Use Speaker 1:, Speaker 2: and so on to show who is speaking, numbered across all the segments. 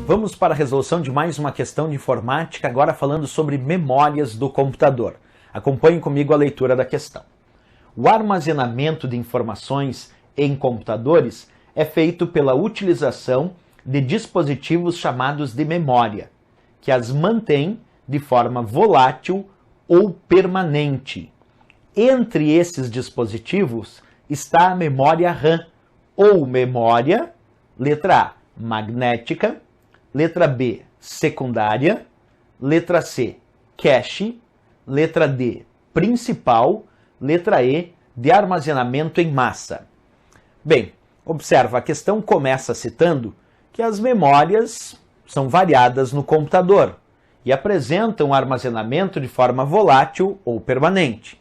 Speaker 1: Vamos para a resolução de mais uma questão de informática, agora falando sobre memórias do computador. Acompanhe comigo a leitura da questão. O armazenamento de informações em computadores é feito pela utilização de dispositivos chamados de memória, que as mantém de forma volátil ou permanente. Entre esses dispositivos está a memória RAM, ou memória, letra A, magnética, letra B, secundária, letra C, cache, letra D, principal, letra E, de armazenamento em massa. Bem, observa, a questão começa citando que as memórias são variadas no computador e apresentam armazenamento de forma volátil ou permanente.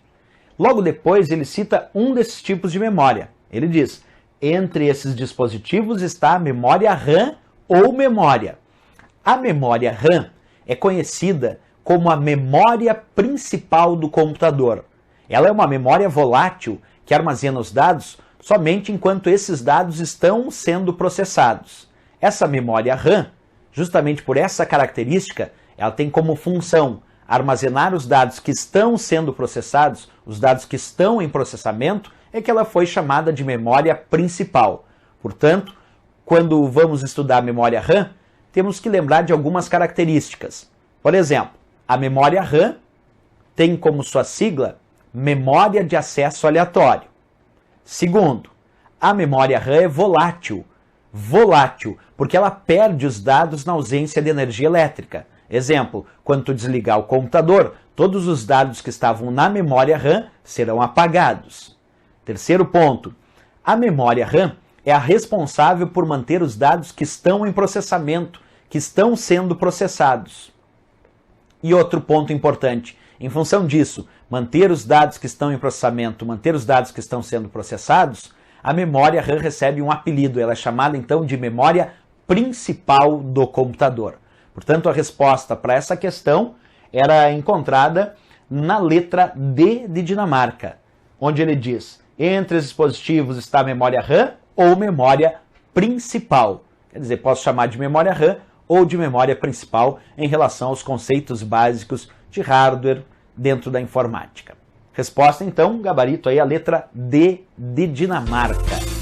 Speaker 1: Logo depois ele cita um desses tipos de memória. Ele diz, entre esses dispositivos está a memória RAM ou memória. A memória RAM é conhecida como a memória principal do computador. Ela é uma memória volátil que armazena os dados somente enquanto esses dados estão sendo processados. Essa memória RAM, justamente por essa característica, ela tem como função armazenar os dados que estão sendo processados, os dados que estão em processamento, é que ela foi chamada de memória principal. Portanto, quando vamos estudar a memória RAM, temos que lembrar de algumas características. Por exemplo, a memória RAM tem como sua sigla memória de acesso aleatório. Segundo, a memória RAM é volátil. Volátil, porque ela perde os dados na ausência de energia elétrica. Exemplo, quando tu desligar o computador, todos os dados que estavam na memória RAM serão apagados. Terceiro ponto, a memória RAM é a responsável por manter os dados que estão em processamento, que estão sendo processados. E outro ponto importante, em função disso, manter os dados que estão em processamento, manter os dados que estão sendo processados, a memória RAM recebe um apelido, ela é chamada então de memória principal do computador. Portanto, a resposta para essa questão era encontrada na letra D de Dinamarca, onde ele diz, entre os dispositivos está a memória RAM ou memória principal. Quer dizer, posso chamar de memória RAM ou de memória principal em relação aos conceitos básicos de hardware dentro da informática. Resposta, então, gabarito aí, a letra D de Dinamarca.